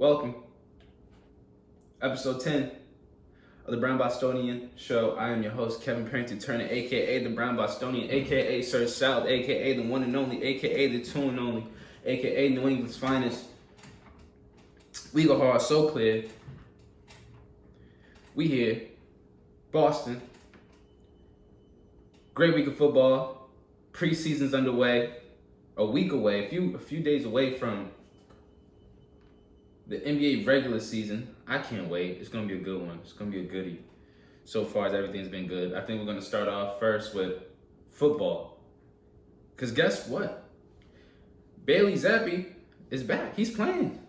Welcome. Episode 10 of the Brown Bostonian Show. I am your host, Kevin Parrington Turner, aka the Brown Bostonian, aka Sir South, aka the one and only, aka the two and only, aka New England's finest. We go hard, so clear. We here. Boston. Great week of football. Preseason's underway. A week away, a few days away from the NBA regular season. I can't wait. It's going to be a good one. It's going to be a goodie. So far as everything's been good. I think we're going to start off first with football. Because guess what? Bailey Zappi is back. He's playing.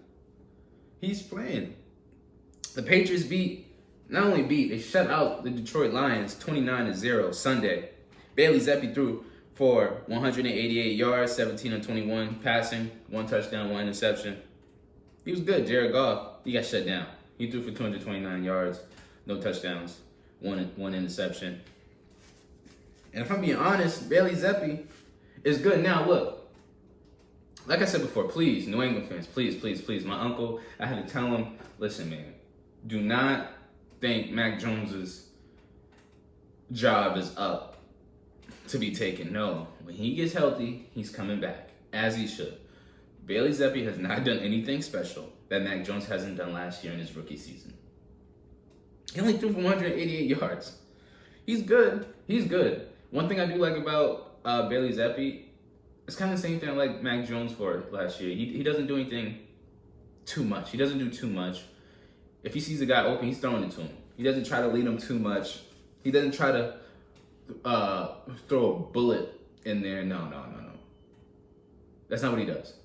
The Patriots not only beat, they shut out the Detroit Lions 29-0 Sunday. Bailey Zappi threw for 188 yards, 17 of 21 passing, 1 touchdown, 1 interception. He was good. Jared Goff, he got shut down. He threw for 229 yards, no touchdowns, one interception. And if I'm being honest, Bailey Zappi is good. Now, look, like I said before, please, New England fans, please. My uncle, I had to tell him, listen, man, do not think Mac Jones's job is up to be taken. No, when he gets healthy, he's coming back, as he should. Bailey Zappi has not done anything special that Mac Jones hasn't done last year in his rookie season. He only threw for 188 yards. He's good. One thing I do like about Bailey Zappi, it's kind of the same thing I like Mac Jones for last year. He doesn't do anything too much. He doesn't do too much. If he sees a guy open, he's throwing it to him. He doesn't try to lead him too much. He doesn't try to throw a bullet in there. No. That's not what he does.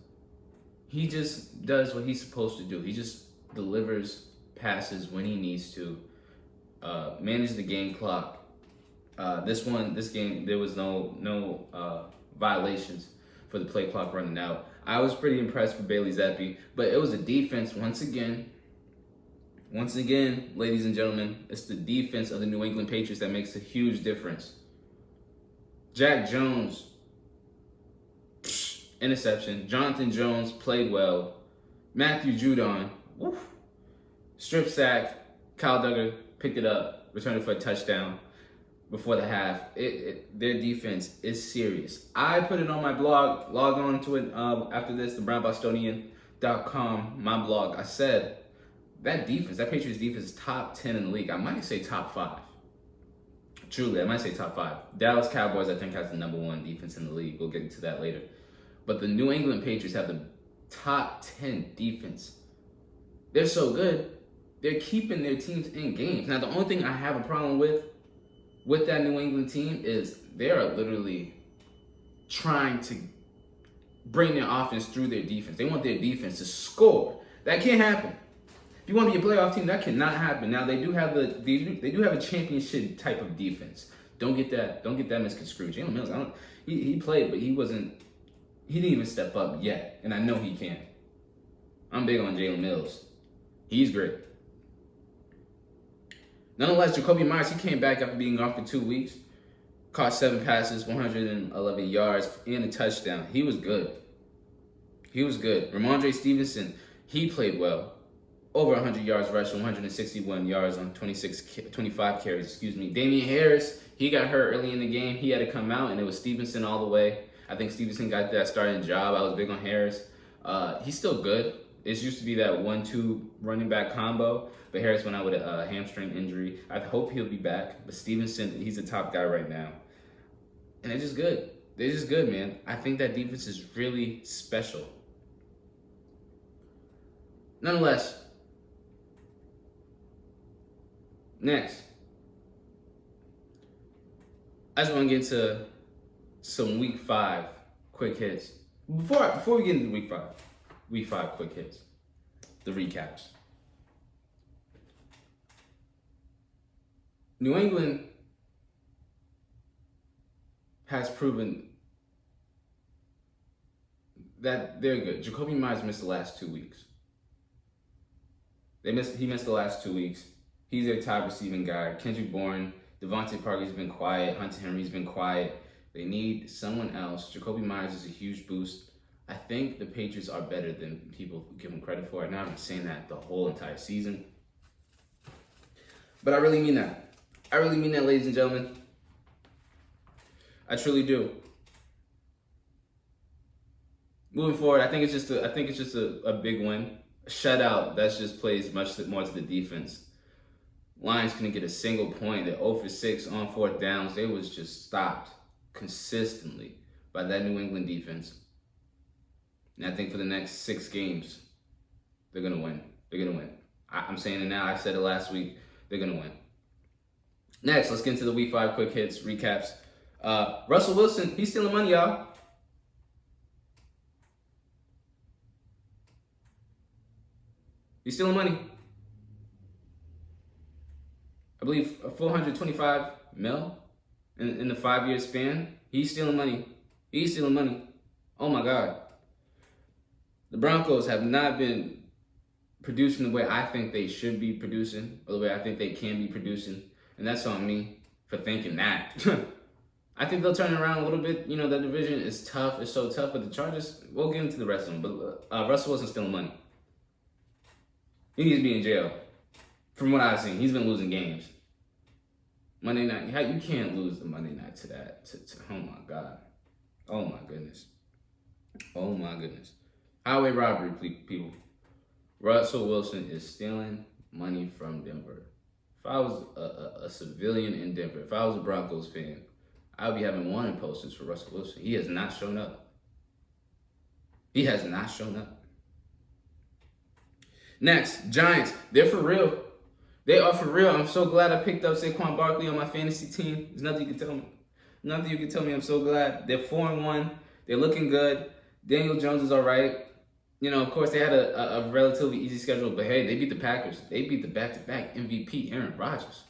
He just does what he's supposed to do. He just delivers passes when he needs to, manage the game clock. This game, there was no violations for the play clock running out. I was pretty impressed with Bailey Zappi, but it was a defense once again, ladies and gentlemen, it's the defense of the New England Patriots that makes a huge difference. Jack Jones, interception. Jonathan Jones played well. Matthew Judon, strip sack. Kyle Duggar picked it up, returned it for a touchdown before the half. Their defense is serious. I put it on my blog. Log on to it after this, the brownbostonian.com, my blog. I said that Patriots defense is top 10 in the league. I might say top 5. Truly, I might say top 5. Dallas Cowboys, I think, has the number 1 defense in the league. We'll get into that later. But the New England Patriots have the top 10 defense. They're so good, they're keeping their teams in games. Now, the only thing I have a problem with that New England team is they are literally trying to bring their offense through their defense. They want their defense to score. That can't happen. If you want to be a playoff team, that cannot happen. Now, they do have a championship type of defense. Don't get that misconstrued. Jalen Mills, he played, but he didn't even step up yet, and I know he can. I'm big on Jalen Mills. He's great. Nonetheless, Jacoby Myers, he came back after being off for 2 weeks. Caught 7 passes, 111 yards, and a touchdown. He was good. Ramondre Stevenson, he played well. Over 100 yards rushing, 161 yards on 25 carries, Damian Harris, he got hurt early in the game. He had to come out, and it was Stevenson all the way. I think Stevenson got that starting job. I was big on Harris. He's still good. It used to be that 1-2 running back combo, but Harris went out with a hamstring injury. I hope he'll be back, but Stevenson, he's the top guy right now. And they're just good. Man. I think that defense is really special. Nonetheless, next, I just want to get into some Week 5 quick hits. Before we get into Week 5 quick hits, the recaps. New England has proven that they're good. Jacoby Myers missed the last 2 weeks. He missed the last 2 weeks. He's their top receiving guy. Kendrick Bourne, Devontae Parker's been quiet. Hunter Henry's been quiet. They need someone else. Jacoby Myers is a huge boost. I think the Patriots are better than people give them credit for. And I've been saying that the whole entire season. But I really mean that. I really mean that, ladies and gentlemen. I truly do. Moving forward, I think it's just a big win. A shutout, that just plays much more to the defense. Lions couldn't get a single point. They're 0 for 6 on 4th downs. They was just stopped consistently by that New England defense. And I think for the next 6 games, they're going to win. They're going to win. I'm saying it now. I said it last week. They're going to win. Next, let's get into the Week 5 quick hits, recaps. Russell Wilson, he's stealing money, y'all. He's stealing money. I believe $425 million in the 5-year span. He's stealing money. He's stealing money. Oh my God. The Broncos have not been producing the way I think they should be producing, or the way I think they can be producing. And that's on me for thinking that. I think they'll turn it around a little bit. You know, the division is tough. It's so tough. But the Chargers, we'll get into the rest of them. But Russell wasn't stealing money. He needs to be in jail. From what I've seen, he's been losing games. Monday night, you can't lose the Monday night to that. Oh my God. Oh my goodness. Oh my goodness. Highway robbery, people. Russell Wilson is stealing money from Denver. If I was a civilian in Denver, if I was a Broncos fan, I would be having wanted posters for Russell Wilson. He has not shown up. He has not shown up. Next, Giants. They're for real. They are for real. I'm so glad I picked up Saquon Barkley on my fantasy team. There's nothing you can tell me. Nothing you can tell me. I'm so glad. They're 4-1. They're looking good. Daniel Jones is all right. You know, of course, they had a relatively easy schedule, but hey, they beat the Packers. They beat the back-to-back MVP, Aaron Rodgers.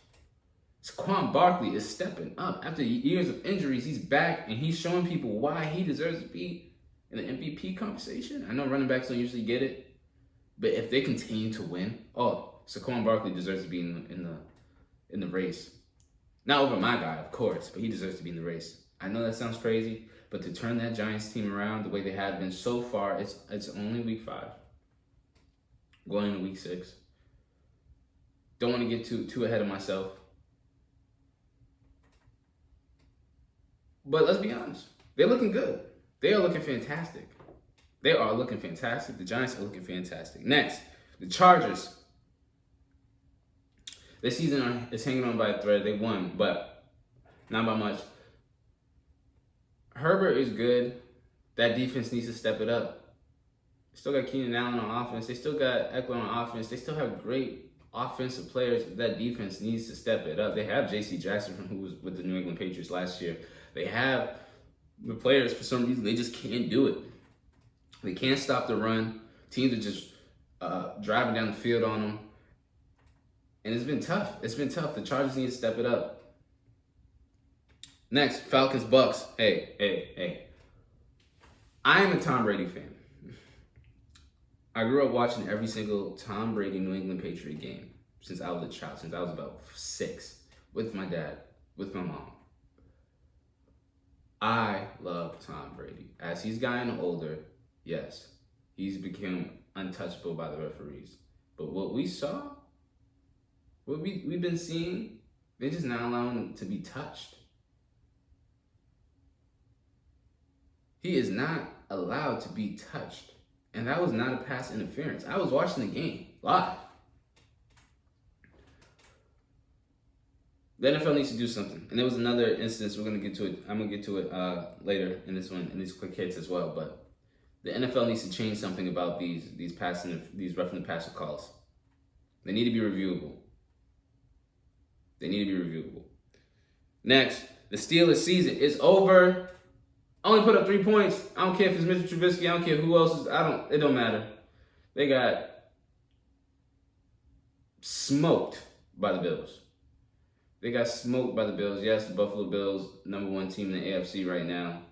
Saquon Barkley is stepping up. After years of injuries, he's back, and he's showing people why he deserves to be in the MVP conversation. I know running backs don't usually get it, but if they continue to win, Saquon Barkley deserves to be in the race. Not over my guy, of course, but he deserves to be in the race. I know that sounds crazy, but to turn that Giants team around the way they have been so far, it's only Week 5. Going into Week 6. Don't want to get too ahead of myself. But let's be honest. They're looking good. They are looking fantastic. They are looking fantastic. The Giants are looking fantastic. Next, the Chargers. This season is hanging on by a thread. They won, but not by much. Herbert is good. That defense needs to step it up. They still got Keenan Allen on offense. They still got Eckler on offense. They still have great offensive players. That defense needs to step it up. They have J.C. Jackson, who was with the New England Patriots last year. They have the players, for some reason, they just can't do it. They can't stop the run. Teams are just driving down the field on them. And it's been tough. It's been tough. The Chargers need to step it up. Next, Falcons, Bucks. Hey. I am a Tom Brady fan. I grew up watching every single Tom Brady New England Patriot game since I was a child, since I was about 6, with my dad, with my mom. I love Tom Brady. As he's gotten older, yes, he's become untouchable by the referees. But what we saw, what we've been seeing, they're just not allowing him to be touched. He is not allowed to be touched. And that was not a pass interference. I was watching the game live. The NFL needs to do something. And there was another instance, we're going to get to it. I'm going to get to it later in this one, in these quick hits as well. But the NFL needs to change something about these roughing the passer calls. They need to be reviewable. They need to be reviewable. Next, the Steelers season is over. Only put up 3 points. I don't care if it's Mr. Trubisky. I don't care who else is. It don't matter. They got smoked by the Bills. They got smoked by the Bills. Yes, the Buffalo Bills, number 1 team in the AFC right now.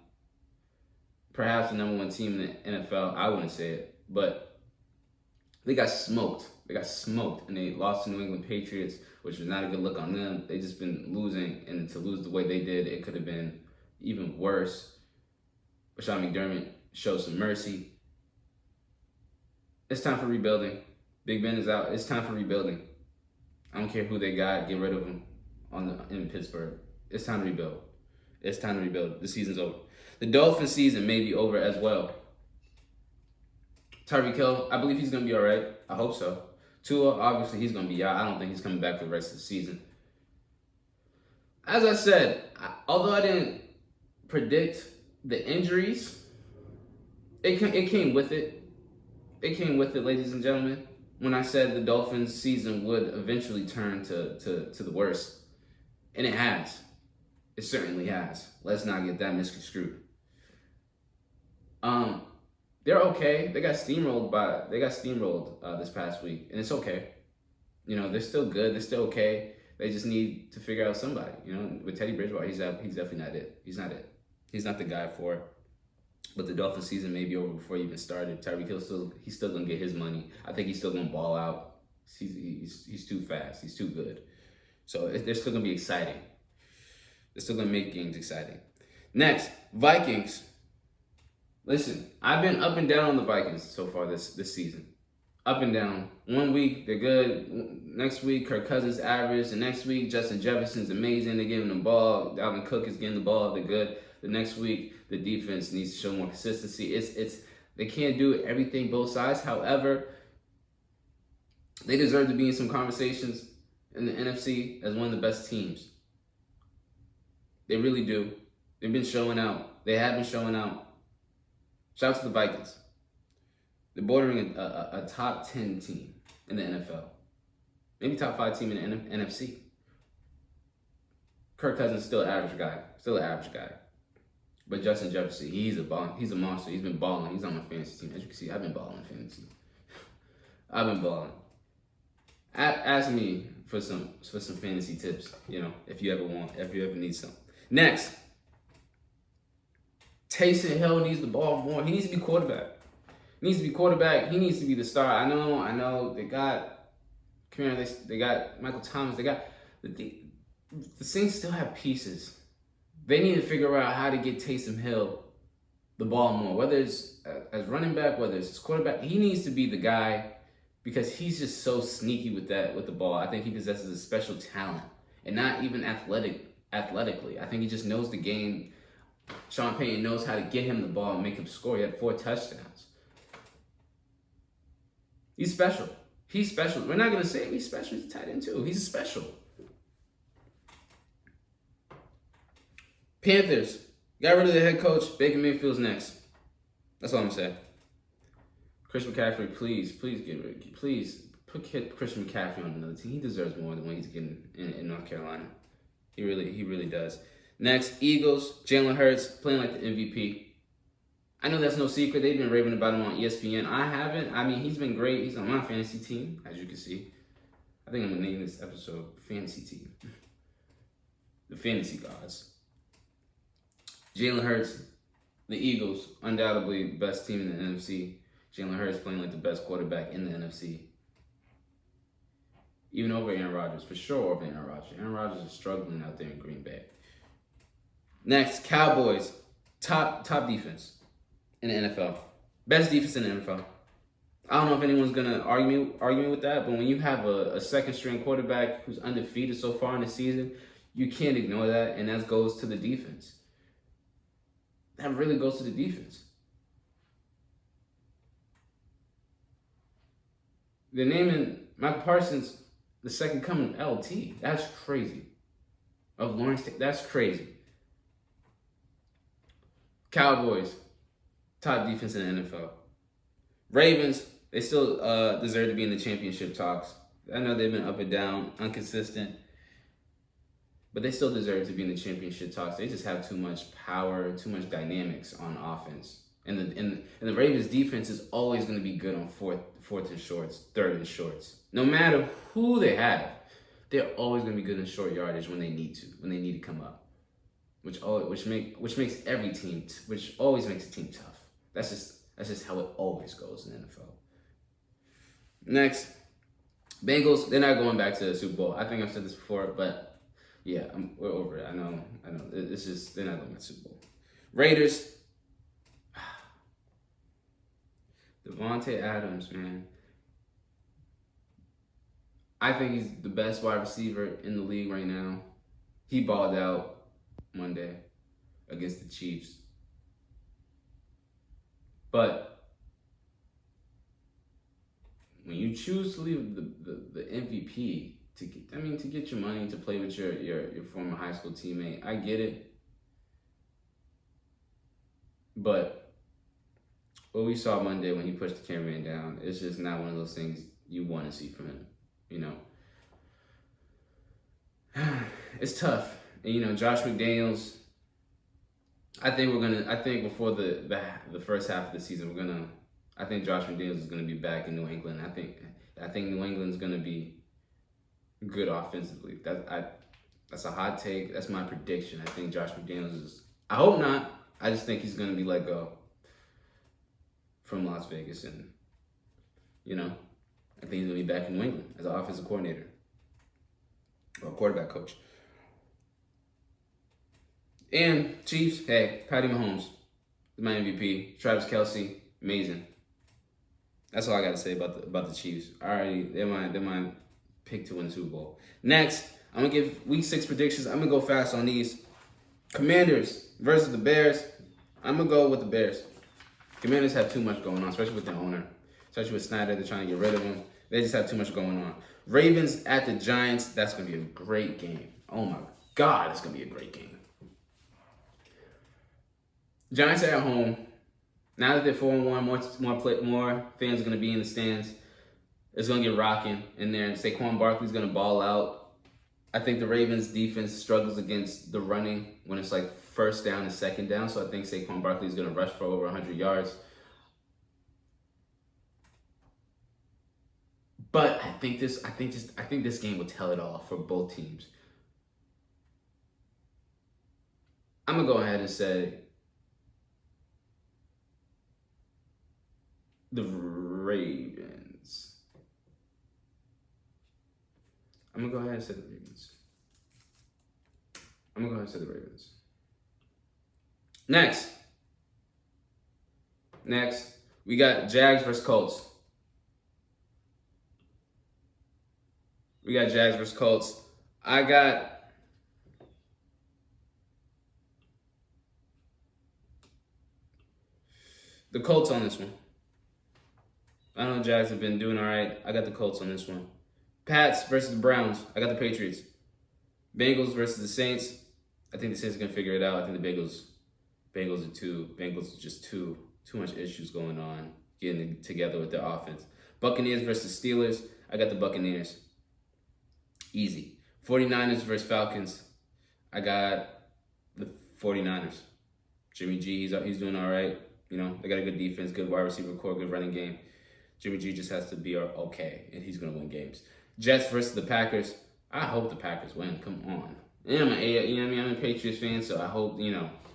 Perhaps the number 1 team in the NFL. I wouldn't say it. But they got smoked. They got smoked. And they lost to New England Patriots, which was not a good look on them. They just been losing. And to lose the way they did, it could have been even worse. Sean McDermott show some mercy. It's time for rebuilding. Big Ben is out. It's time for rebuilding. I don't care who they got. Get rid of them in Pittsburgh. It's time to rebuild. It's time to rebuild. The season's over. The Dolphins season may be over as well. Tyreek Hill, I believe he's going to be all right. I hope so. Tua, obviously, he's going to be out. I don't think he's coming back for the rest of the season. As I said, although I didn't predict the injuries, it came with it. It came with it, ladies and gentlemen, when I said the Dolphins season would eventually turn to the worst. And it has. It certainly has. Let's not get that misconstrued. They're okay. They got steamrolled this past week, and it's okay. You know, they're still good. They're still okay. They just need to figure out somebody. You know, with Teddy Bridgewater, he's definitely not it. He's not it. He's not the guy for it. But the Dolphins season may be over before he even started. Tyreek Hill he's still gonna get his money. I think he's still gonna ball out. He's too fast. He's too good. So they're still gonna be exciting. They're still gonna make games exciting. Next, Vikings. Listen, I've been up and down on the Vikings so far this season. Up and down. 1 week, they're good. Next week, Kirk Cousins average. The next week, Justin Jefferson's amazing. They're giving the ball. Dalvin Cook is getting the ball. They're good. The next week, the defense needs to show more consistency. They can't do everything both sides. However, they deserve to be in some conversations in the NFC as one of the best teams. They really do. They've been showing out. They have been showing out. Shout out to the Vikings. They're bordering a top 10 team in the NFL. Maybe top 5 team in the NFC. Kirk Cousins is still an average guy. But Justin Jefferson, he's a monster. He's been balling. He's on my fantasy team. As you can see, I've been balling fantasy. I've been balling. Ask me for some fantasy tips, you know, if you ever need some. Next, Taysom Hill needs the ball more. He needs to be quarterback. He needs to be the star. I know. They got they got Michael Thomas. They got the Saints still have pieces. They need to figure out how to get Taysom Hill the ball more. Whether it's as running back, whether it's as quarterback, he needs to be the guy because he's just so sneaky with the ball. I think he possesses a special talent, and not even athletically. I think he just knows the game. Sean Payton knows how to get him the ball and make him score. He had 4 touchdowns. He's special. He's special. We're not going to say he's special. He's a tight end too. He's special. Panthers got rid of the head coach. Baker Mayfield's next. That's all I'm saying. Christian McCaffrey, please put Christian McCaffrey on another team. He deserves more than what he's getting in North Carolina. He really does. Next, Eagles, Jalen Hurts playing like the MVP. I know that's no secret. They've been raving about him on ESPN. I haven't. I mean, he's been great. He's on my fantasy team, as you can see. I think I'm going to name this episode Fantasy Team. The Fantasy Gods. Jalen Hurts, the Eagles, undoubtedly best team in the NFC. Jalen Hurts playing like the best quarterback in the NFC. Even over Aaron Rodgers, for sure over Aaron Rodgers. Aaron Rodgers is struggling out there in Green Bay. Next, Cowboys, top defense in the NFL. Best defense in the NFL. I don't know if anyone's going to argue with that, but when you have a second-string quarterback who's undefeated so far in the season, you can't ignore that, and that goes to the defense. That really goes to the defense. They're naming Michael Parsons the second coming of LT. That's crazy. Of Lawrence, that's crazy. Cowboys, top defense in the NFL. Ravens, they still deserve to be in the championship talks. I know they've been up and down, inconsistent, but they still deserve to be in the championship talks. They just have too much power, too much dynamics on offense. And the Ravens defense is always going to be good on fourth and shorts, third and shorts. No matter who they have, they're always going to be good in short yardage when they need to come up. Which always makes a team tough. That's just how it always goes in the NFL. Next, Bengals, they're not going back to the Super Bowl. I think I've said this before, but yeah, we're over it. I know. It's just they're not going back to the Super Bowl. Raiders, Devontae Adams, man. I think he's the best wide receiver in the league right now. He balled out Monday against the Chiefs. But when you choose to leave the MVP to get your money to play with your former high school teammate, I get it. But what we saw Monday when he pushed the cameraman down, it's just not one of those things you want to see from him. It's tough. And Josh McDaniels, I think before the first half of the season, I think Josh McDaniels is gonna be back in New England. I think New England's gonna be good offensively. That's a hot take. That's my prediction. I think Josh McDaniels is. I hope not. I just think he's gonna be let go from Las Vegas, and I think he's gonna be back in New England as an offensive coordinator or quarterback coach. And Chiefs, hey, Patty Mahomes is my MVP. Travis Kelce, amazing. That's all I got to say about the Chiefs. They're my pick to win the Super Bowl. Next, I'm gonna give Week 6 predictions. I'm gonna go fast on these. Commanders versus the Bears. I'm gonna go with the Bears. Commanders have too much going on, especially with their owner, especially with Snyder. They're trying to get rid of him. They just have too much going on. Ravens at the Giants. That's gonna be a great game. Oh my God, it's gonna be a great game. Giants are at home. Now that they're 4-1, more fans are going to be in the stands. It's going to get rocking in there. And Saquon Barkley's going to ball out. I think the Ravens defense struggles against the running when it's like first down and second down. So I think Saquon Barkley's going to rush for over 100 yards. But I think this game will tell it all for both teams. I'm going to go ahead and say the Ravens. I'm going to go ahead and say the Ravens. Next, we got Jags versus Colts. I got the Colts on this one. I know the Jags have been doing all right. I got the Colts on this one. Pats versus the Browns. I got the Patriots. Bengals versus the Saints. I think the Saints are going to figure it out. I think the Bengals are just too much issues going on getting together with their offense. Buccaneers versus Steelers. I got the Buccaneers. Easy. 49ers versus Falcons. I got the 49ers. Jimmy G, he's doing all right. They got a good defense, good wide receiver core, good running game. Jimmy G just has to be okay, and he's going to win games. Jets versus the Packers. I hope the Packers win. Come on. And I'm a Patriots fan, so I hope,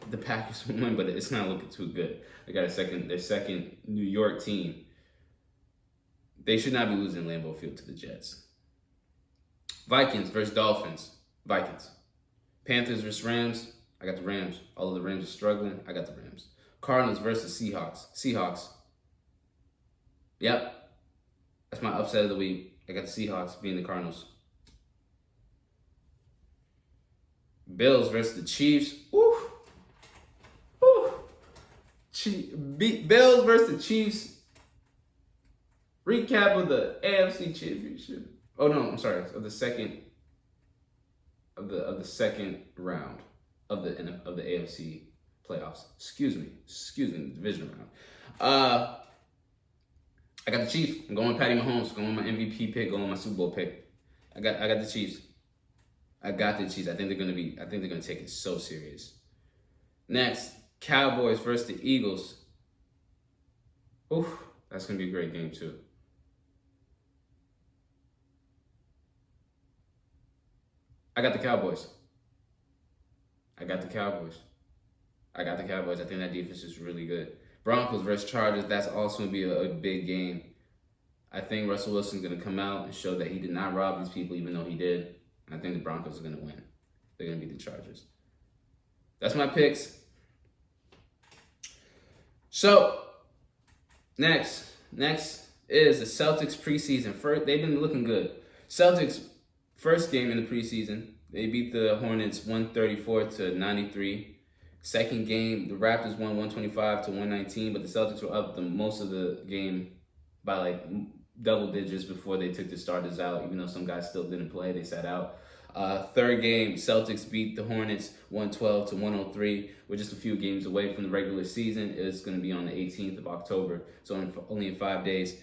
the Packers will win, but it's not looking too good. They got their second New York team. They should not be losing Lambeau Field to the Jets. Vikings versus Dolphins. Vikings. Panthers versus Rams. I got the Rams. Although the Rams are struggling, I got the Rams. Cardinals versus Seahawks. Yep. That's my upset of the week. I got the Seahawks being the Cardinals. Bills versus the Chiefs. Woo. Bills versus the Chiefs. Recap of the AFC Championship. Oh no, I'm sorry. Of the second round of the AFC playoffs. Excuse me, the division round. I got the Chiefs. I'm going with Patty Mahomes. Going with my MVP pick. Going with my Super Bowl pick. I got the Chiefs. I think they're gonna take it so serious. Next, Cowboys versus the Eagles. Oof, that's gonna be a great game too. I got the Cowboys. I think that defense is really good. Broncos versus Chargers, that's also going to be a big game. I think Russell Wilson's going to come out and show that he did not rob these people, even though he did. I think the Broncos are going to win. They're going to beat the Chargers. That's my picks. So, next, Next is the Celtics preseason. First, they've been looking good. Celtics first game in the preseason, they beat the Hornets 134-93. Second game, the Raptors won 125-119, but the Celtics were up the most of the game by like double digits before they took the starters out. Even though some guys still didn't play, they sat out. Third game, Celtics beat the Hornets 112-103. We're just a few games away from the regular season. It's going to be on the 18th of October, so only in 5 days.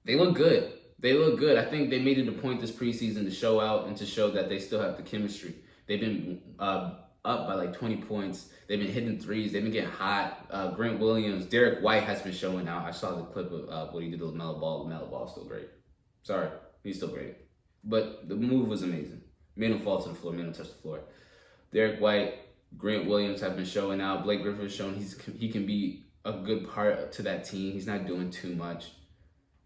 They look good. They look good. I think they made it a point this preseason to show out and to show that they still have the chemistry. They've been up by like 20 points. They've been hitting threes. They've been getting hot. Grant Williams, Derek White has been showing out. I saw the clip of what he did with Melo Ball. Melo Ball's still great. Sorry, he's still great. But the move was amazing. Made him fall to the floor, made him touch the floor. Derek White, Grant Williams have been showing out. Blake Griffin has shown he can be a good part to that team. He's not doing too much.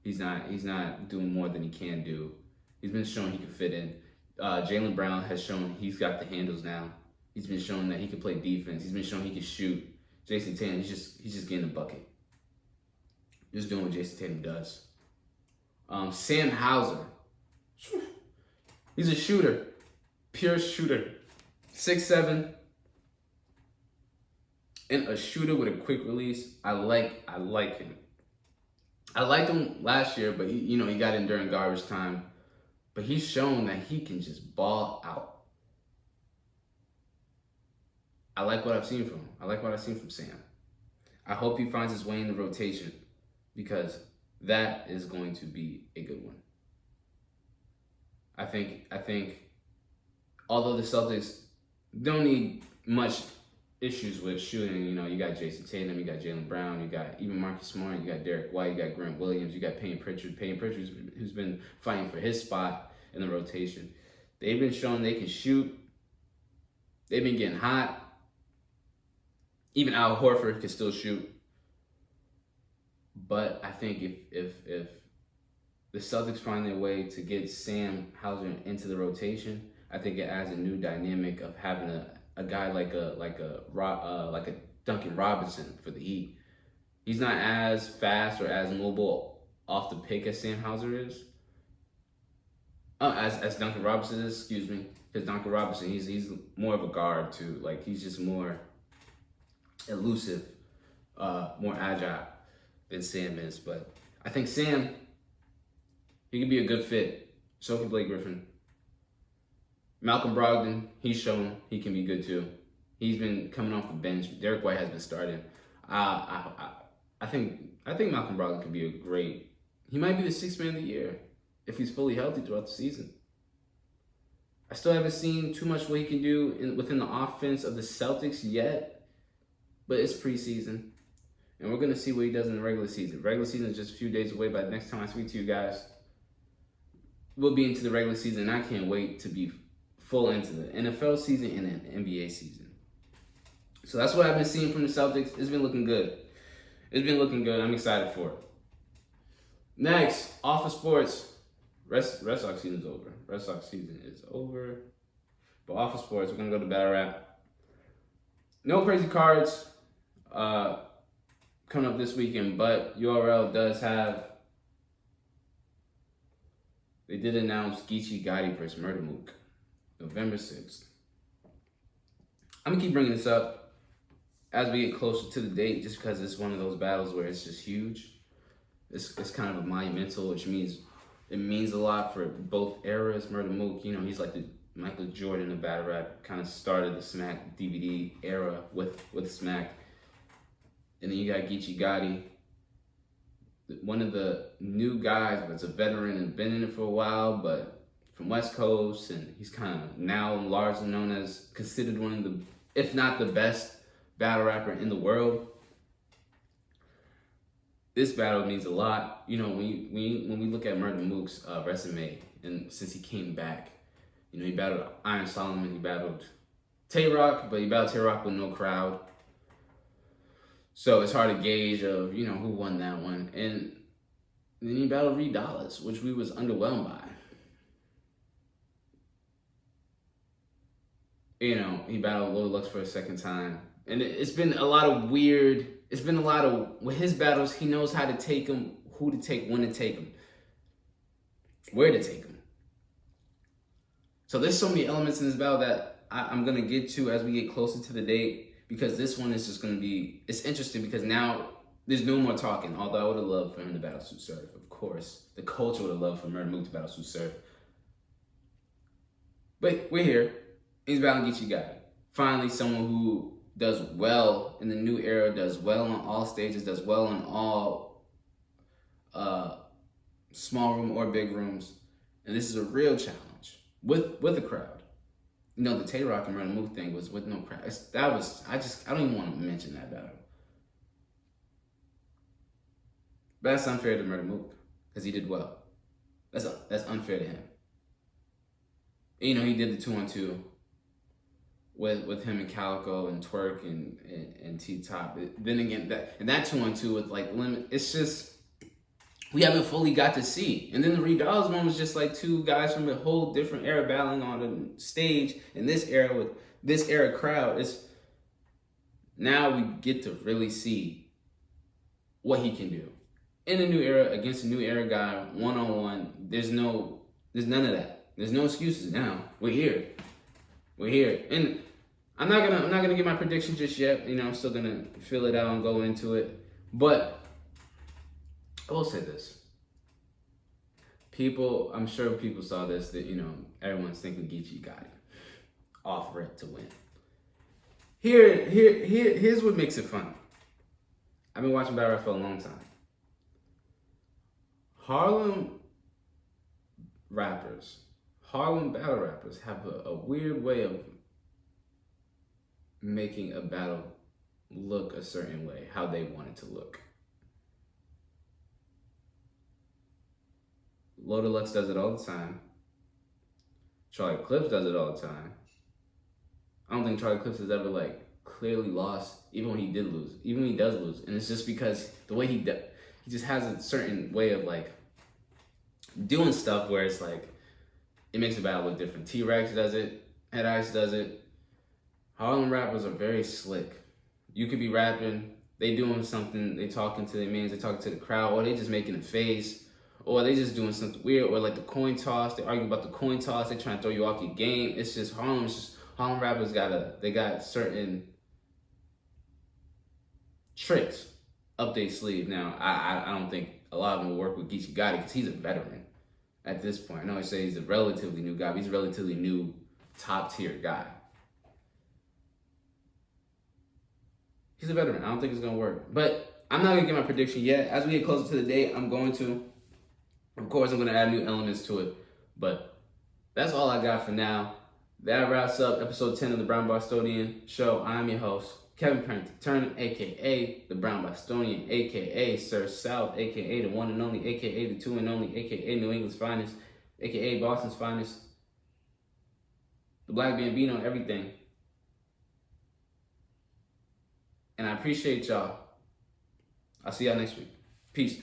He's not doing more than he can do. He's been showing he can fit in. Jaylen Brown has shown he's got the handles now. He's been showing that he can play defense. He's been showing he can shoot. Jason Tatum, he's just getting a bucket. Just doing what Jason Tatum does. Sam Hauser. He's a shooter. Pure shooter. 6'7". And a shooter with a quick release. I like him. I liked him last year, but he got in during garbage time. But he's shown that he can just ball out. I like what I've seen from him. I like what I've seen from Sam. I hope he finds his way in the rotation because that is going to be a good one. I think although the Celtics don't need much issues with shooting, you got Jason Tatum, you got Jaylen Brown, you got even Marcus Smart, you got Derek White, you got Grant Williams, you got Payne Pritchard. Payne Pritchard, who's been fighting for his spot in the rotation. They've been showing they can shoot. They've been getting hot. Even Al Horford can still shoot. But I think if the Celtics find their way to get Sam Hauser into the rotation, I think it adds a new dynamic of having a guy like a Duncan Robinson for the Heat. He's not as fast or as mobile off the pick as Sam Hauser is. As Duncan Robinson is, excuse me. Because Duncan Robinson, he's more of a guard too. Like he's just more elusive, more agile than Sam is. But I think Sam, he could be a good fit. So can Blake Griffin. Malcolm Brogdon, he's shown he can be good too. He's been coming off the bench. Derek White has been starting. I think Malcolm Brogdon could be a great. He might be the sixth man of the year if he's fully healthy throughout the season. I still haven't seen too much what he can do within the offense of the Celtics yet, but it's preseason, and we're gonna see what he does in the regular season. Regular season is just a few days away. By the next time I speak to you guys, we'll be into the regular season. And I can't wait to be full into the NFL season and an NBA season. So that's what I've been seeing from the Celtics. It's been looking good. I'm excited for it. Next, off of sports. Red Sox season is over. But off of sports, we're going to go to battle rap. No crazy cards coming up this weekend, but URL does have. They did announce Geechi Gotti versus Murda Mook, November 6th. I'm going to keep bringing this up as we get closer to the date, just because it's one of those battles where it's just huge. It's kind of a monumental, which means it means a lot for both eras. Murda Mook, he's like the Michael Jordan of battle rap, kind of started the Smack DVD era with Smack. And then you got Geechi Gotti, one of the new guys, but it's a veteran and been in it for a while, but from West Coast, and he's kind of now largely known as, considered one of the, if not the best battle rapper in the world. This battle means a lot. When we look at Murda Mook's resume, and since he came back, he battled Iron Solomon, he battled Tay-Rock, but he battled Tay-Rock with no crowd. So it's hard to gauge of, who won that one. And then he battled Reed Dollaz, which we was underwhelmed by. He battled Lil Lux for a second time. And it's been a lot of weird It's been a lot of, with his battles, he knows how to take them, who to take, when to take them, where to take them. So there's so many elements in this battle that I'm going to get to as we get closer to the date, because this one is just going to be, it's interesting because now there's no more talking, although I would have loved for him to battle Sue Surf, of course. The culture would have loved for Murda Mook to battle Sue Surf. But we're here. He's battling Geechi Gotti. Finally, someone who does well in the new era, does well on all stages, does well in all small room or big rooms. And this is a real challenge with a crowd. You know, the Tay-Rock and Murda Mook thing was with no crowd. I don't even want to mention that battle. But that's unfair to Murda Mook because he did well. That's unfair to him. And, you know, he did the 2-on-2 with him and Calico and Twerk and T-Top. Then again, that 2-on-2 with like limit, it's just, we haven't fully got to see. And then the Reed Dollaz one was just like two guys from a whole different era battling on the stage in this era with this era crowd. Now we get to really see what he can do. In a new era, against a new era guy, one-on-one, there's none of that. There's no excuses now. We're here. And I'm not gonna give my prediction just yet. You know, I'm still gonna fill it out and go into it. But I will say this. I'm sure people saw this, that, you know, everyone's thinking Geechi Gotti off rip to win. Here's what makes it fun. I've been watching battle rap for a long time. Harlem battle rappers have a weird way of making a battle look a certain way, how they want it to look. Low Deluxe does it all the time. Charlie Clips does it all the time. I don't think Charlie Clips has ever like clearly lost, even when he did lose, even when he does lose. And it's just because the way he just has a certain way of like doing stuff where it's like, it makes the battle look different. T-Rex does it, Head Ice does it. Harlem rappers are very slick. You could be rapping, they doing something, they talking to their mans, they talking to the crowd, or they just making a face, or they just doing something weird, or like the coin toss, they argue about the coin toss, they trying to throw you off your game. It's just Harlem rappers got certain tricks up their sleeve. Now, I don't think a lot of them will work with Geechi Gotti because he's a veteran at this point. I know I say he's a relatively new guy, but he's a relatively new top tier guy. He's a veteran. I don't think it's going to work. But I'm not going to get my prediction yet. As we get closer to the date, I'm going to. Of course, I'm going to add new elements to it. But that's all I got for now. That wraps up episode 10 of the Brown Bostonian Show. I'm your host, Kevin Parrington Turner, a.k.a. the Brown Bostonian, a.k.a. Sir South, a.k.a. the one and only, a.k.a. the two and only, a.k.a. New England's finest, a.k.a. Boston's finest, the Black Bambino, everything. And I appreciate y'all. I'll see y'all next week. Peace.